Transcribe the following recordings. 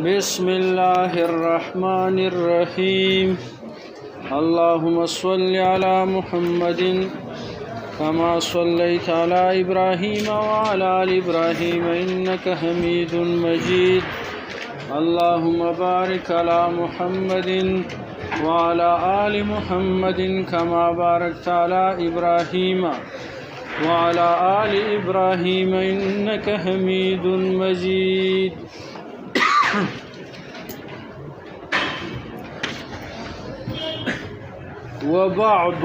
بسم الله الرحمن الرحيم اللهم صل على محمد كما صليت على إبراهيم وعلى آل إبراهيم إنك حميد مجيد اللهم بارك على محمد وعلى آل محمد كما باركت على إبراهيم وعلى آل إبراهيم إنك حميد مجيد وبعد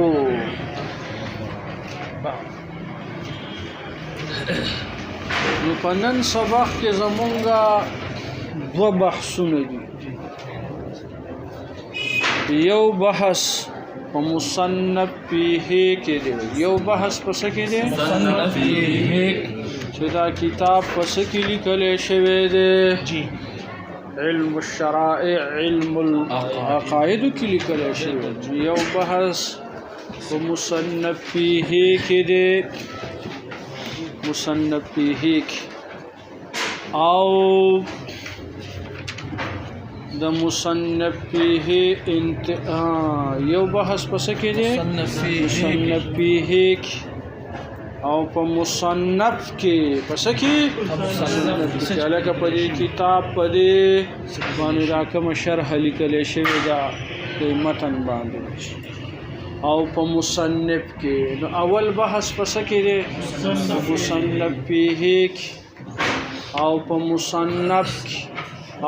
نپنن سبق کې زمونږه دو بحثونه دي یو بحث په مصنف فيه کې دی یو بحث په څه کې دی مصنف فيه چې دا کتاب په څه کې لیکل شوی دی جی علم الشرائع علم العقائد کې لیکل شوی دی یو بحث په مصنف فيه کې دی مصنف فيه او د مصنف فيه یو بحث پس کې دی مصنف فيه او په مصنف کې پس کې مصنف کې علاوه په دې کتاب په دې باندې راکم شرح لیکل شوی دا متن باندې او په مصنف کې نو اول بحث پس کې دی مصنف فيه او په مصنف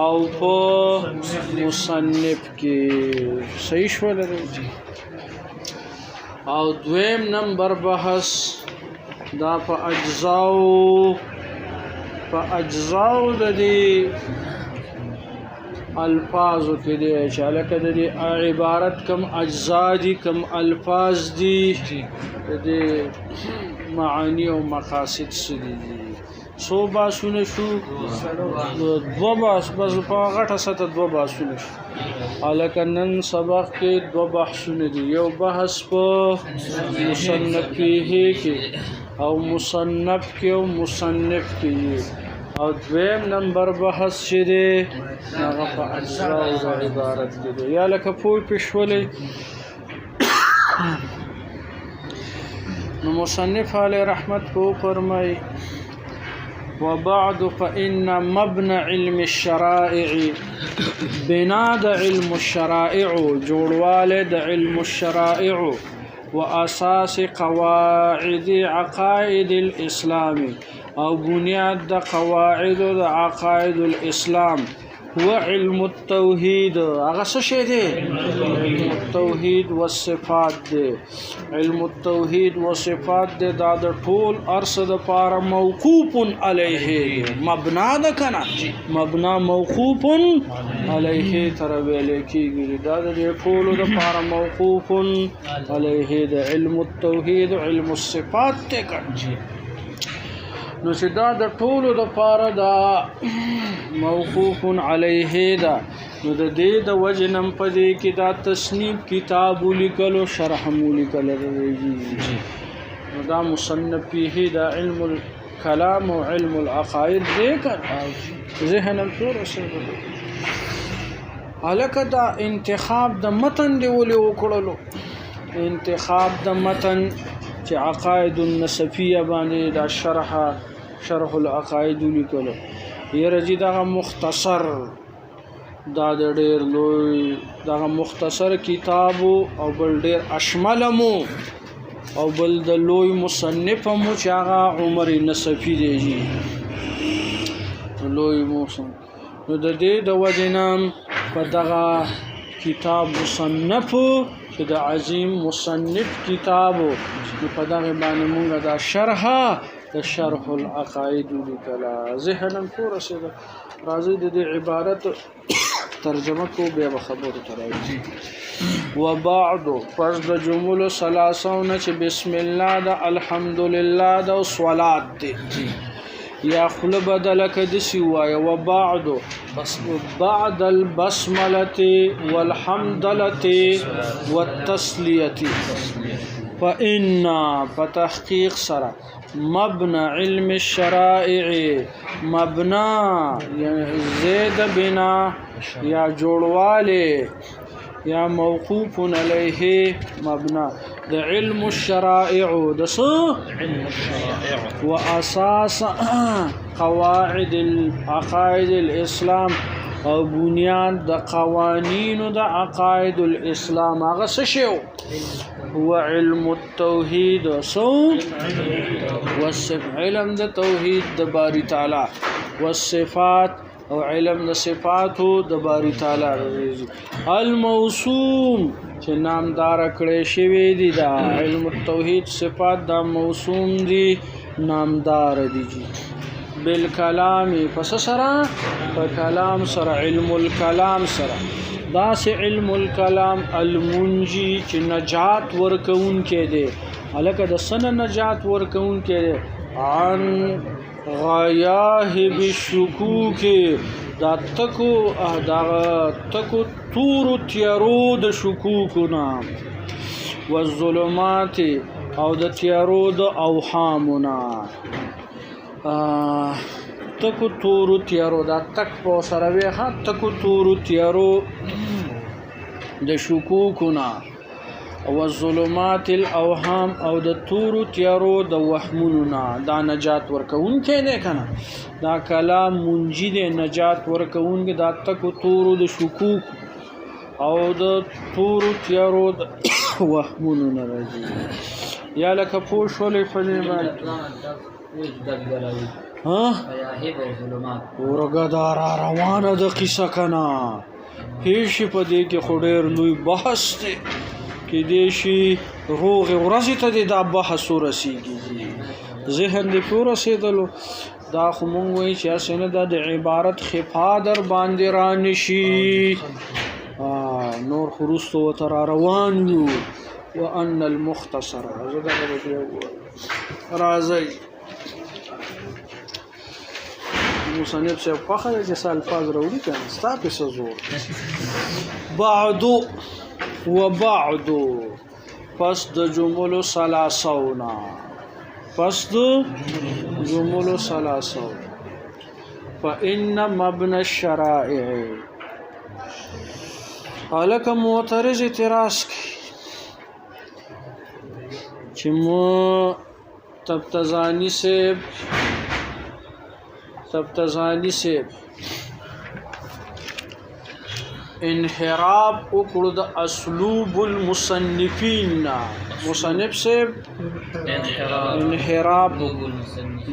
او په مصنف کې صحیح شو لري او دویم نمبر بحث دا په اجزاو د دې الفاظو کې دی چې لکه د دې عبارت کم اجزا دي کم الفاظ دي د معانی او مقاصد سدي سو باسونه شو دو باس بس په غټه سطح دو باسونه شو الکه نن سبق کې دو بحثونه دي یو بحث په مصنف کې او مصنف کې او مصنف کې او دویم نمبر بحث چې دی هغه په اجزا او عبارت کې دی یا لکه پوه پښولې نو مصنف علی رحمت کو فرمای وبعد فإن مبنى علم الشرائع بنا د علم الشرائع جوړواله د علم الشرائع واساس قواعد عقائد الاسلام او بنیاد د قواعد د عقائد الاسلام هو علم التوحید هغه څه شی دی علم التوحید والصفات دی علم التوحید والصفات دی دا د ټول ارصد لپاره موقوف علیه مبنا ده کنه مبنا موقوف علیه تر ویل کیږي دا د ټول لپاره موقوف علیه د علم التوحید علم الصفات ته کنه نو چې دا د ټولو د پاره دا موقوف علیه دا نو د دې د وجنم په دې کې دا تصنیف کتاب لیکلو شرح لیکل راځي نو دا مصنف فيه دا علم الكلام او علم العقائد دې کړ ذهن الفور سره الکه دا انتخاب د متن دی ولې وکړلو انتخاب د متن چې عقائد النسفیه باندې دا شرح العقائد لیکلو یرجی دا مختصر دا ډېر لوی دا مختصر کتاب او بل ډېر اشملمو او بل د لوی مصنف مو چې هغه عمر نسفی دی لوی مصنف نو د دې د وجنام په دغه کتاب مصنف چې د عظیم مصنف کتابو په دغه باندې موږ دا شرح العقائد لیکلا ذهنم پورا سره راځي د دې عبارت ترجمه کو بیا خبرو ترایي وبعد پس د جمل ثلاثونه چې بسم الله د الحمدلله د صلات دی یا خل بدل کدسی وای وبعد بعد البسمله والحمدله والتسليه فإن فتحقيق سرا مبنى علم الشرائع مبنا زید بنا یا جوړواله یا موقوف علیه مبنا د علم الشرائع د علم الشرائع واساس قواعد العقائد الاسلام او بنیان د قوانین د عقائد الاسلام هغه څه شو هو علم التوحید علم د توحید د باری تعالی والصفات او علم د صفاتو د باری تعالی الموسوم چې نامدار کړي شوی دی دا علم التوحید صفات دا موسوم دي نامدار دي بالکلام پس سره په کلام سره علم الکلام سره دا سه علم الکلام المنجی چې نجات ورکون کې دي الکه د سن نجات ورکون کې دي عن غیاه بالشکوک دا تکو تور تیارو د شکوکنا والظلمات او د تیارو د اوهامنا تکو تورو تیارو دا تک په سره وی ها تکو تورو تیارو د شکوکنا او الظلمات الاوهام او د تورو تیارو د وهموننا دا نجات ورکون کې نه کنه دا کلام منجی د نجات ورکون کې دا تکو تورو د شکوک او د تورو تیارو د وهموننا راځي یا لکه پوښولې فلمه ورګه دارا روانه د قصه کنا هیڅ په دې کې خډیر لوی بحث دی کې دې شي روغ ورځ ته دا بحث ورسیږي ذهن دې پوره سیدلو دا خو مونږ وایي چې اسنه د عبارت خفا در باندې را نشي نور خروستو تر روان یو وان المختصر راځي مصنف سے فخر جیسا الفاظ روڑی کنه ستا پس زور بعد وبعد پس د جملو ثلاثونا پس د جملو ثلاثو فإن مبنى الشرائع حالک معترض اعتراض کی چې مو تبتزانی سے انحراف وکړو د اسلوب المصنفین مصنف سے انحراف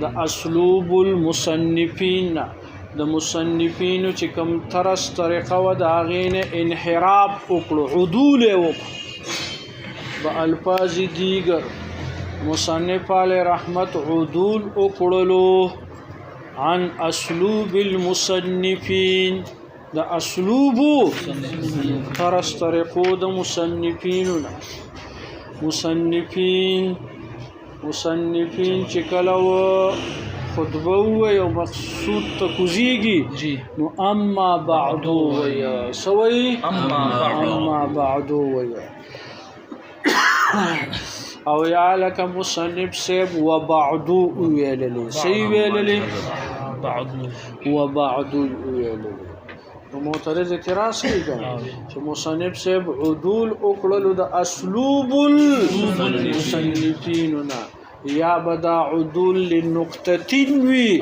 د اسلوب المصنفین د مصنفین چې کوم ترس طریقه و د غینه انحراف وکړو عدول وکړو با الفاظ دیگر مصنف علی رحمت عدول وکړلو عن اسلوب المصنفين دا اسلوب ترس طریقو د مصنفین چې کله خطبه وي او مقصود ته کوزيږي نو اما بعدو وي سوي اما بعدو وي او یا لك مصنف سيب وبعدو ويللي سي ويللي وبعدو ويللي معترض اعتراض کوي چې مصنف سيب عدول وکړلو د اسلوب المصنفین یا بدا عدول لنقطتين وي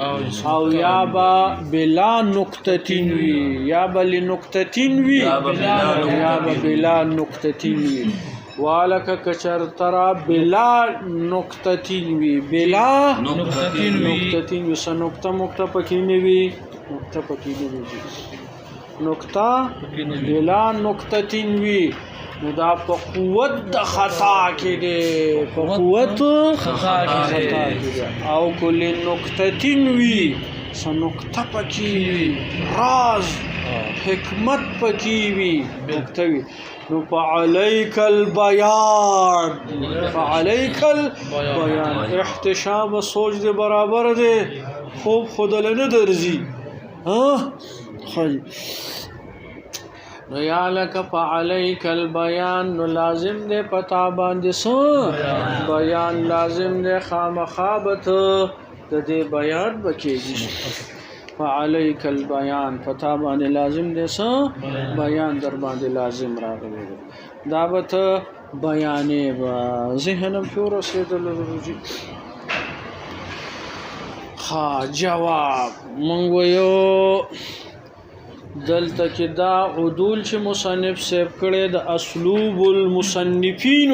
او یا با بلا نقطتين وي یا با لنقطتين وي یا با بلا نقطتين وي والک کچر ترا بلا نقطتين وي بلا نقطتين وي سنقطه مقطه پکې نه وي نقطه پکې نه وي نقطه بلا نقطتين وي نو دا په قوت د خطا کې دی په قوت خطا کې دی او کل نقطتين وي سنقطه پکې راز حکمت پکې وي نقطه وي نو فعليك البيان احتشام سوچ دے برابر دے خوب خودل نه درځي ها خل نو یا لک فعلیک البیان نو لازم دے پتا باندې سو بیان لازم دے خامخابت د دې بیان بکیږي فعلیک البیان پتا باندې لازم دے سو بیان در باندې لازم راغلی دا به بیانې با ذهنم شور رسیدل ورجی ها جواب مونږ یو دلته کې دا عدول چې مصنف سیب کړي د اسلوب المصنفین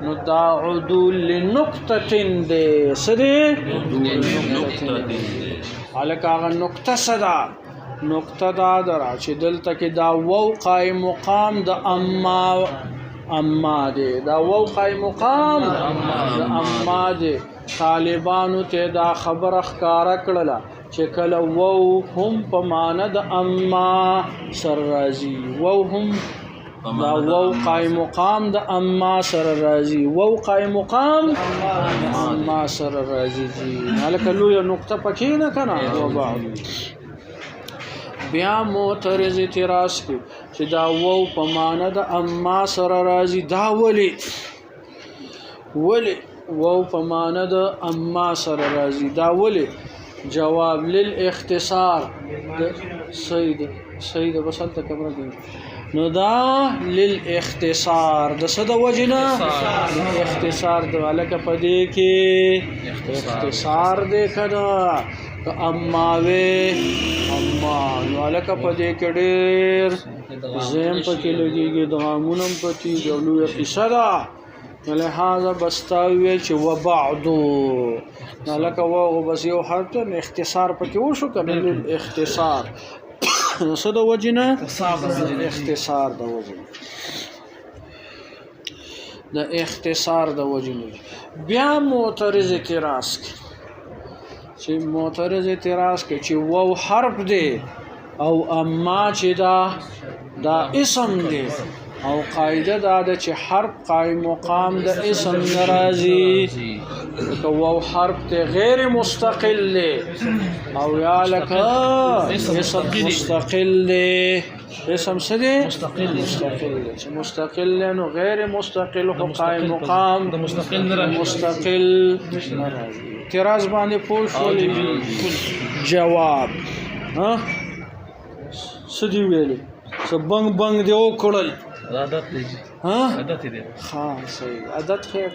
نو دا عدول لنقطه ده سده الکه هغه نقطه صدا نقطه دا درا چې دلته کې دا وو قائم مقام د اما ده دا وو قائم مقام د اما ده طالبانو ته دا خبره ښکارا کړله چې کله وو هم په معنا د اما سر راځي وو هم دا وو قائم مقام د اما سر راځي وو قائم مقام اما سر راځي هلکه لویه نقطه پکې نه کنه وبعد بیا معترض اعتراض کوي چې دا وو په معنا د اما سر راځي دا ولی وو په معنا د اما سر راځي دا ولی جواب للاختصار سید بسنت کمره دی نو دا للاختصار د صد وجنا اختصار د الکه پدې کې اختصار دې کړه اما اما نو الکه پدې کې ډېر زم پکې لګيږي د غامونم پتی جوړو قصدا لہذا بستاوی چې وبعدو لکه وو بس یو حرف ته اختصار پکې وشو کنه اختصار څه د وجنه اختصار د وجنه د اختصار د وجنه بیا معترض اعتراض چې وو حرف دی او اما چې دا اسم دی او قاعده دا ده چې حرف قائم مقام د اسم ناراضي که وو حرف ته غیر مستقل له او یا لکه اسم مستقل له اسم څه دی مستقل چې مستقل نو غیر مستقل خو قائم مقام د مستقل ناراضي اعتراض باندې پوه شولې جواب ها سدي ویلې سبنګ بنګ دی او کړل عادت دی ها عادت دی ها صحیح عادت خیر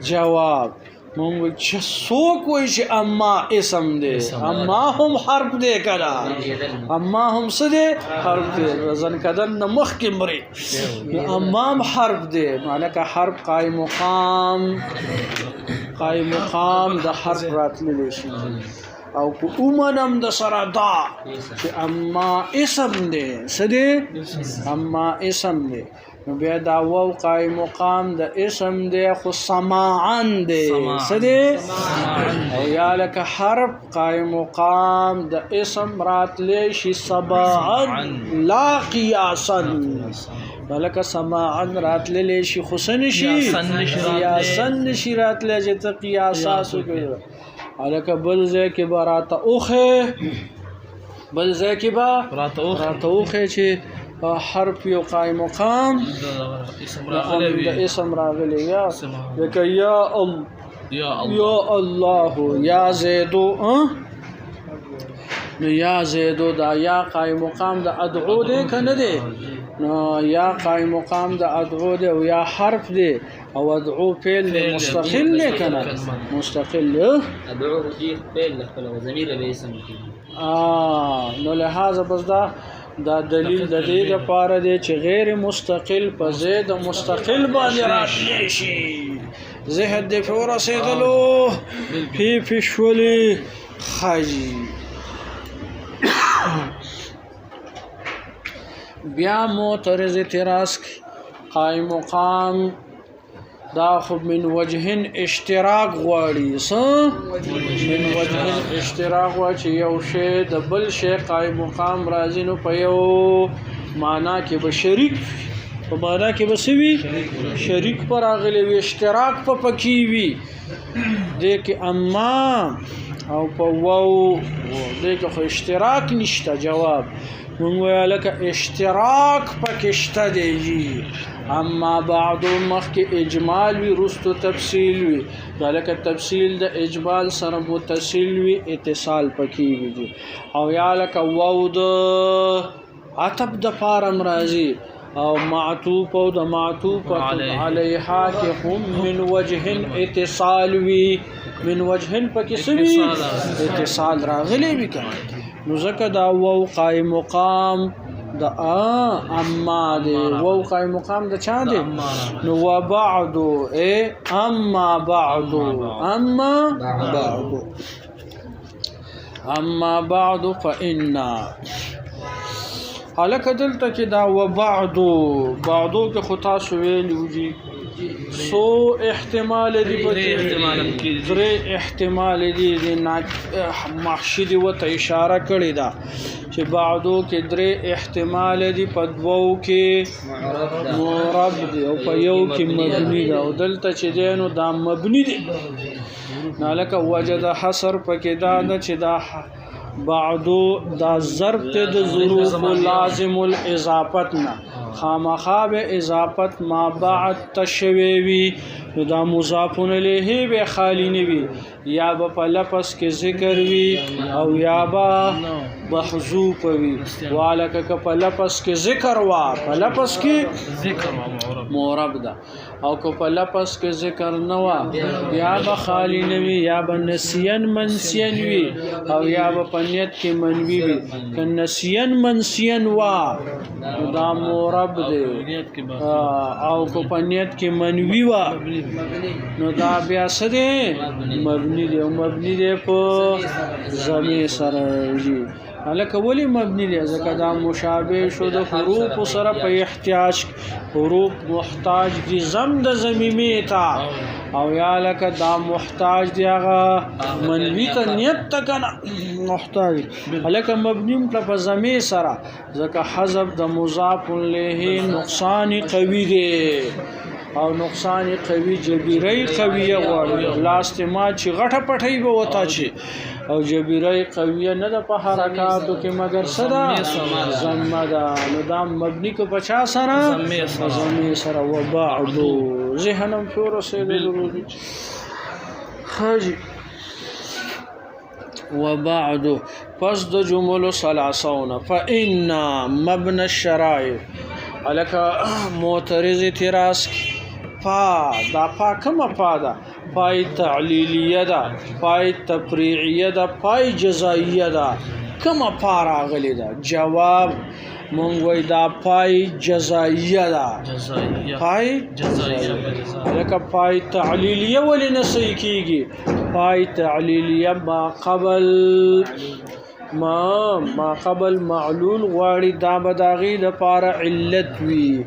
جواب مونږ چې څوک وایي چې اما اسم دی اما هم حرف دی کړه اما هم څه دی حرف دی ځن کدن مخ کې مري اما هم حرف دی معنی که حرف قائم مقام د حرف راتللی شي او کو اومنم د سره دا چې اما اسم دی سده اما اسم دی نو بیا دا وو قائم مقام د اسم دی خو سماعن دی سده او یا لکه حرف قائم مقام د اسم راتلی شي سباعن لا قیاسا بلکه سماعن راتلی شي خصن شي قیاسا نشي راتلی چې ته قیاسات وکړي الکه بل ځای کې برات اوخه بل ځای کې برات اوخه چې حرف یو قائم مقام د اسم راغلی یا لکه یا الله یا زیدو نو یا زیدو دا یا قائم مقام د ادعو دی کنه دی نو یا قائم مقام د ادعو دی او یا حرف دی او ادعو فعل مستقل نه کنه مستقل ادعو جی فعل خپل ضمیر به اسم نو لہذا بس دا دلیل د دې لپاره دی چې غیر مستقل په زید مستقل باندې راتلی شي زهد د فور رسیدلو فی شولی خاجی بیا معترض اعتراض قائم مقام دا خو من وجهن اشتراک غواړي من وجهن اشتراک غواړي چې یو شی د بل شی قائم مقام راځي نو په یو معنا کې به شریک په معنا کې به سوي شریک پر راغلی وي اشتراک په پکې وي دې کې اما او په وو دې کې خو اشتراک نشته جواب مونږ ویل لکه اشتراک پکشته دی. اما بعد مخکې اجمال وی رستو تفصیل وی دا لکه تفصیل د اجمال سره متصل وی اتصال پکې وی او یا لکه واو د عتب د فارم راځي او معطوف او د معطوف علیها کې هم من وجه اتصال وی من وجه پکې سوي اتصال راغلی وی کنه نو ځکه دا واو قائم مقام دا اما دی واو قائم مقام د چا دی نو وبعد اما بعد اما بعد فإنا حالک دلته کې دا بعدو کې خطا سویل وجي سو احتمال دی درې احتمال دی محشد وته اشاره کړی دا چې بعدو کې درې احتمال دی په دوو کې معرب دی او په یو کې مبني دی او دلته چې دینو دا مبني دی نالکه وجد حصر پکې دا چې دا بعدو دا ضرب ته د ظروف لازم الاضافتنا خامخاب اضافت ما بعد تشویوی دا مضاف الیه به خالی نوی یا په لفظ کې ذکر وی او یا به محذوف وی والک په لفظ کې ذکر وا په لفظ کې ذکر وا معرب دا او په لفظ کې ذکر نه وا یا به خالی نوی یا به نسیان منسیان وی او یا به پنیت کې منوی وی ک نسیان منسیان وا دا معرب دی او کو پنیت کې منوی وا نو دا بیا څه دی مبني دی او مبني دی په ضمیر سره جی الکه ولی مبني دی ځکه دا مشابه شو د حروف سره په احتیاج حروف محتاج دي ضم د ضمیمه تا او یا لکه دا محتاج دی هغه منوی ته نیت تکنه محتاج الکه مبني په ضمیر سره ځکه حذف د مضاف الیه نقصان قوی دی او نقصان قوی جبیره قویه غواړي لاستما چې غټه پټي به وتا چې او جبیره قویه نه د په حرکاتو کې مگر صدا زمه دا نو دا مبني کو 50 سره زمي سره وبعد ذهنم شور سید حاجی وبعد پس د جمل ثلاثون فإن مبنى الشرائع الک معترض اعتراض فا دا فا کما فا دا فای تعلیلیه دا فای تفریعیه دا فای جزائیه دا کما فا راغلی دا جواب مونږ وای دا فای جزائیه دا فای جزائیه لکه فای تعلیلیه ولې نه صحیح کیږي فای تعلیلیه ما قبل معلول غواړي دا بداغي د پاره علت وی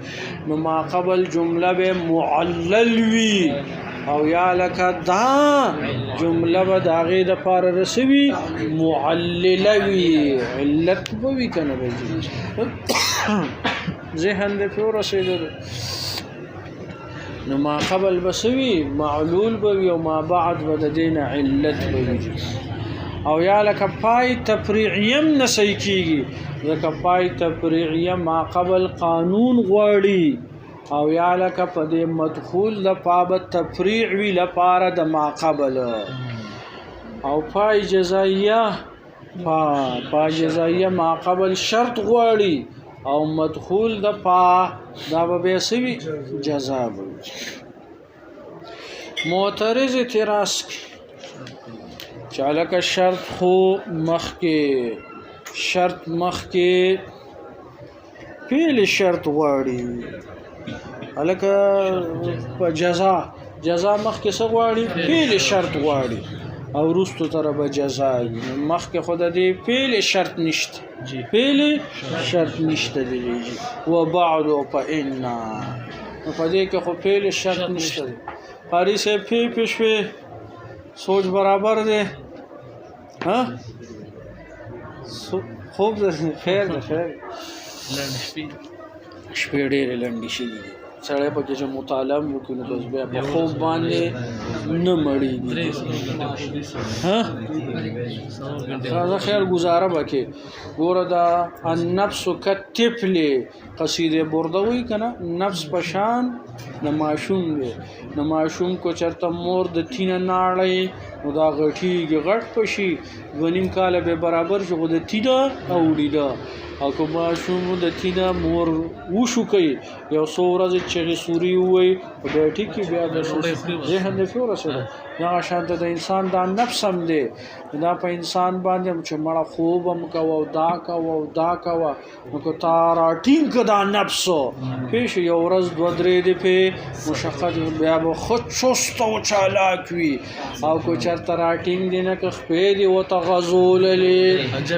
نو ما قبل جمله به معلل وی او یا لکه دا جمله بداغي د پاره رسوي معلل وی علت به وی کنه ذهن دې پور رسیدل نو ما قبل بسوي معلول به او ما بعد بددين علت به او یا لکه پای تفریعیم نسی کیږي لکه پای تفریعیم ما قبل قانون غواړي او یا لکه په دې مدخول د باب تفریع وی لپاره د ما قبل او پای جزائیه پای جزائیه ما قبل شرط غواړي او مدخول د دا به سوي جزا معترض اعتراض چالک شرط خو مخ کې فعل شرط غواړي الکه په جزا مخ کې څه غواړي فعل شرط غواړي او رستو تر به جزا مخ کې خود دې فعل شرط نشته فعل شرط نشته دی و بعد فإن په دې کې خو فعل شرط نشته پاری سے پښوی سوچ برابر دی ها خوب ده خیر ده خیر شپې ډېرې لنډې شي سړی پکې چې مطالعه وکړي نو بس بیا په خوب باندې نه مړېږي راځه خیر گزاره وکړي ګوره دا النفس کالطفل قصیده برده وایي که نه نفس په شان د ماشوم دی د ماشوم کو چېرته مور د تینه ناړی نو دا غټېږي غټ په شي 2.5 کاله به برابر شي خو د تینه اوړي ده او که ماشوم د تینه مور وشو کوي یو څو ورځې چغې سوري ووایي په بیا ټیکي بیا د ذهن د ښه ورسېده دغه شانته د انسان دا نفس هم دی دا په انسان باندې هم چې مړه خوب هم کوه او دا کوه او دا کوه نو که تا راټینګ که دا نفس پېښ یو ورځ 2-3 دی پې مشقت بیا به ښه چست او چالاک وي او که چېرته راټینګ دی نه که خپې دي ورته غځوللې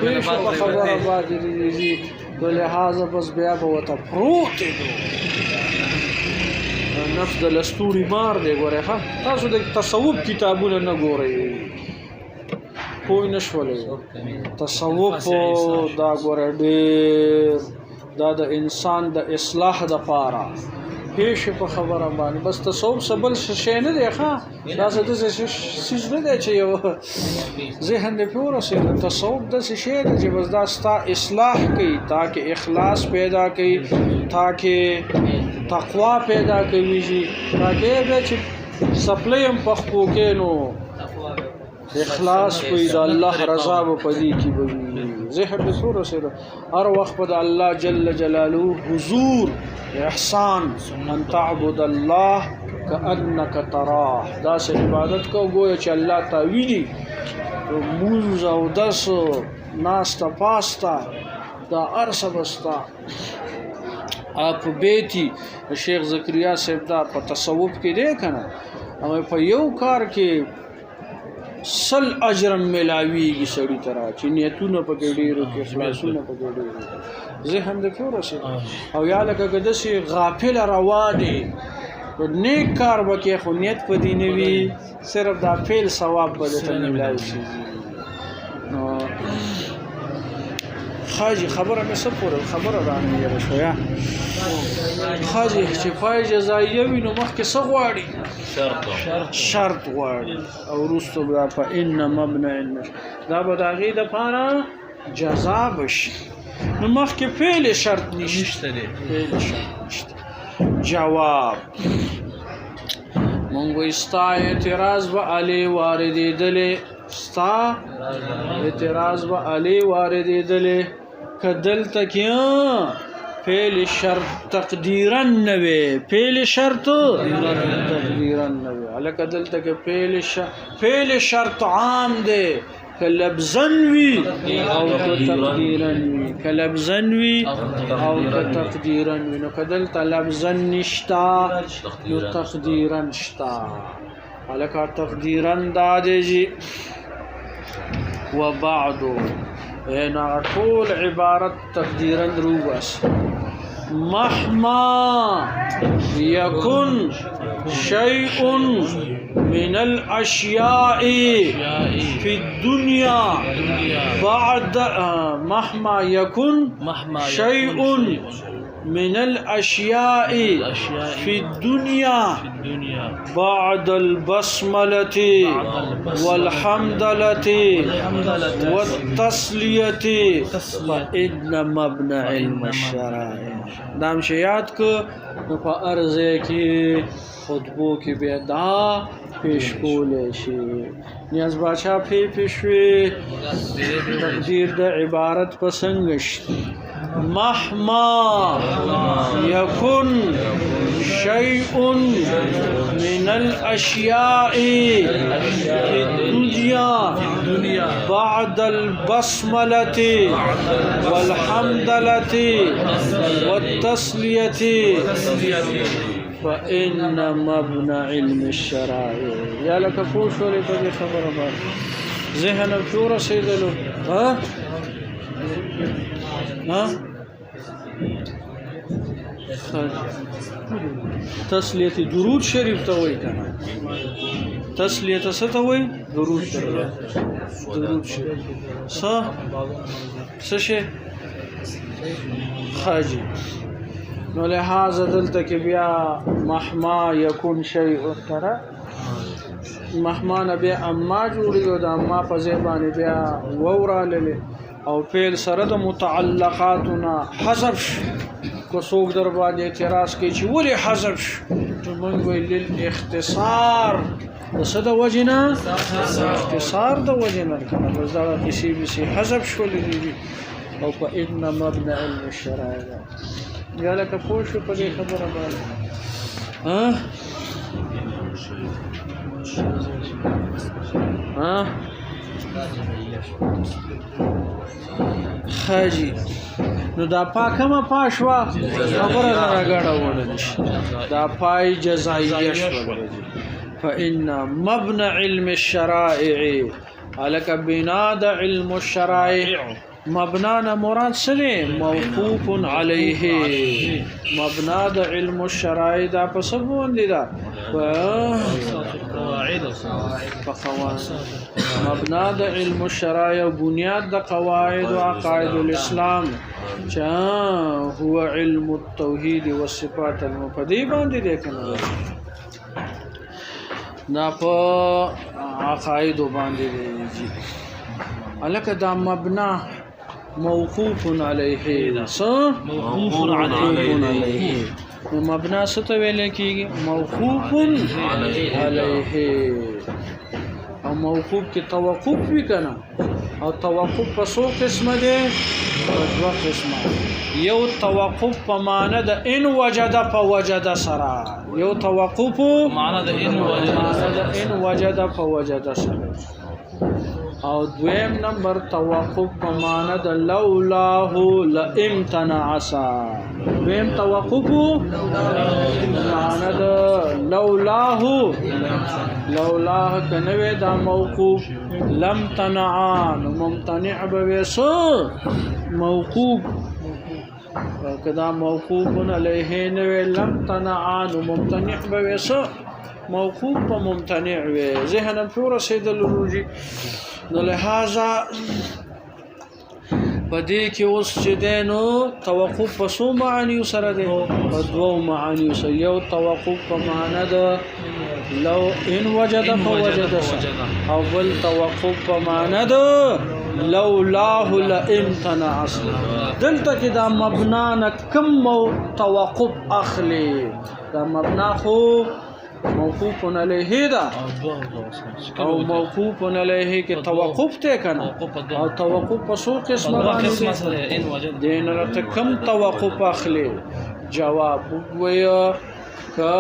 پېښ په خبره باندې دي نو لحاظه بس بیا به ورته پروت دی نفس د لستوري مار دی ګورئ ښه تاسو د تصوف کتابونه نه ګورئ پوه نه شولئ تصوف دا ګوره ډېر دا د انسان د اصلاح دپاره پیش په خبره باندې بس تصوف څه بل شی نه دی ښه دا څه داسې څیز نه دی چې یو ذهن دې پرې ورسېږي تصوف داسې شی دی چې بس دا ستا اصلاح کوي تاکې اخلاص پیدا کوي تاکې تقوا پیدا کوي تاکې بیا چې سپلی هم په خپو کې نو اخلاص کوي د الله رضا به په دې کې به وي ذهن دې څو رسېده هر وخت به د الله جل جلاله حضور احسان ان تعبد الله كأنك تراه داسې عبادت کو گویا چې الله تا ویني مونځ او دس ناسته پاسته دا ارسه بستا آپ بیتی شیخ زکریا صاحب دا په تصوف کې دی که نه او په یو کار کې 100 اجر ملاویږي سړي ته را چې نیتونه پکې ډېرو کې اخلاصونه پکې ډېرو ذهن دې پوره شي او یا لکه که داسې غافل روانې نیک کار به کې خو نیت په دې نه وي صرف دا فعل ثواب به درته ملاو شي خاجي خبره مې څه پورې خبره رانه یېره شویه خاجي چې پای جزایه وي نو مخکې څه غواړي شرط غواړي او وروسته بیا په ان مبنع دا به د هغې دپاره جزا بشي نو مخکې فعل شرط نشته دی فعل شرط نشته جواب مونږ وایي ستا اعتراض به علی واردېدلی ستا اعتراض به علی واردېدلی که دلته کې فعل شرط تقدیرا نه وي فعل شرط تقدیرا نه وي هلکه دلته کې فعل شرط عام دی که لفظا وي او که تقدیرا وي که لفظا وي او که تقدیرا وي نو که دلته لفظا نشته نو تقدیرا شته هلکه تقدیرا دا دی وبعدو اینا طول عبارت تقدیرا روبس مهما يكن شيء من الأشياء في الدنيا بعد مهما يكن شيء من الأشياء في الدنيا بعد البسملة والحمدلة والتسلية فإن مبنى علم الشرائع دام شیاد که په ارزه کې خطبو کې بیا دا پیش کولی شي نیاز باچا پیشوي تقدیر د عبارت په څنګه شي مهما يكن شيء من الأشياء في الدنيا بعد البسملة والحمدلة والتسلية فإن مبنى علم الشرائع يا لك فوش ولي بدي خبر بار ذهن بشورة سيدلو ها تسلیت درود شریف ته وایي کنه تسلیت څه ته وایي درود شریف څه شي خاجي نو لہذا دلته کې بیا مهما یکون شیء ترى مهما نه بیا اما جوړیږي د اما په ځای باندې بیا ووراله او فعل سره د متعلقاتنا حذف کو څوک در باندې اعتراض کوي چې ولې حذف موږ ویل اختصار د څه د وجنه اختصار د وجنه کنه بس دا کسی به سي حذف شول دي او په ان مبنى علم الشرائع یا لکه پوه شو په دې خبره باندې خاجي نو دا پاکمه پاشوا خبره راګړه وړل شي دا پای جزائیه شو فإن مبنى علم الشرائع علك بنا د علم الشرائع مبنانا مراد سره موقوف عليه مبنا د علم الشرائع دا په څه باندې دا قواعد مبنا د علم الشرائع بنیاد د قواعد او عقائد الاسلام چا هو علم التوحید والصفات المفردی باندې ده کنه دا په عقائد باندې دي الکه دا مبنا موقوف عليه موقوف عليه مبنا څه ویل کیږي موقوف عليه او موقوف کې توقف وی کنه او توقف په څو قسمه دي دوه قسمه یو توقف په معنی د ان وجد فوجد سرا یو توقف معنی د ان وجد فوجد سرا او دویم نمبر توقف په معنی د لولاه لامتنع عسى دویم توقف معنی د لولاه کنوې دا موقوف لم تنعان ممتنع به موقوف کدا موقوف علیه نوې لم تنعان ممتنع به موقوف په ممتنع وي ذهن پورا سیدل روجي نو لہذا پدې کې اوس چې دینو توقف په څو معنی سره ده په دوه معنی سره یو توقف په معنی ده لو ان وجد فوجد او بل توقف په معنی ده لولاه لامتنع اصلا دلته کې دا مبنا نه کم توقف اخلي دا مبنا خو موقوف علیه دا او موقوف علیه کې توقف ته کنه او توقف په څو قسمه باندې دین راته کم توقف اخلي جواب ویا کا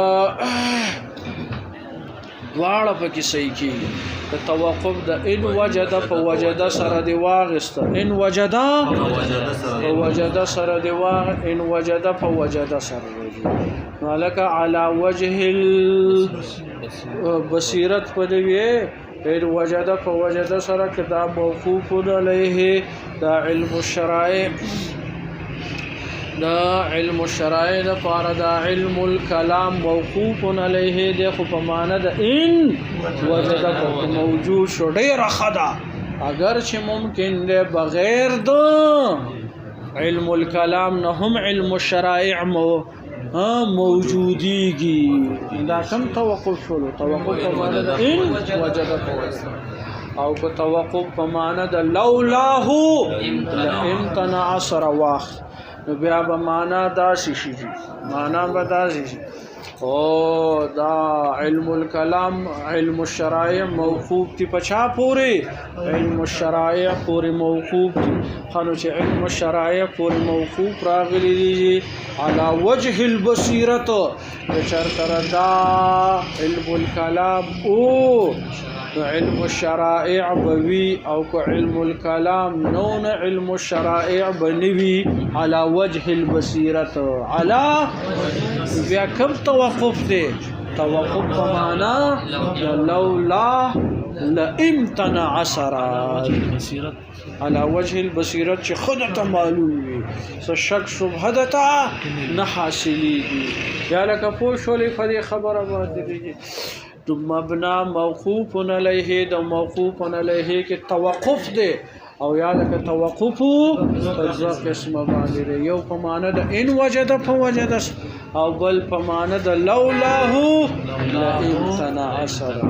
دواړه پکې صحیح کی د توقف د ان وجد فوجد سره دی واغست ان وجد فوجد سره دی واغ ان وجد فوجد سره مالک على وجه البصیرت پدوی ان وجد فوجد سره کتاب موقوف علیه دا علم الشرائع دا علم الشرائع دا پارا دا علم الکلام موقوف علیه دا خو پمانه دا ان وجد موجود شو ډیر خدا اگر چې ممکن ده بغیر دا علم الکلام نه هم علم الشرائع موجودیږي دا کم توقف شلو توقف پمانه دا ان وجد او په توقف پمانه دا لولاه لامتنع سر واخ نو بیا به معنا داسې شي معنا به داسې شي او دا علم الکلام علم الشرائع موقوف تی پچا پوری علم الشرائع پوری موقوف خانو چې علم الشرائع پوری موقوف راغلی دی علی وجه البصیرت چرتر دا علم الکلام او علم الشرائع بوي او علم الكلام نون علم الشرائع بنوي على وجه البصيرة على بیا کم توقف ده توقف بمعنى لولا لامتنع سرا على وجه البصيرة چې خود ته معلوم وي څه شک شبهه دته نه حاصلېږي یا لکه پوه شولې په دې خبره باندې تو مبنا موقوف علیه دا موقوف علیه کې توقف ده او یا لکه توقف په دوه قسمه باندې دی. یو په معنا د ان وجد په وجد او بل په معنا د لولاه لامتنع سره.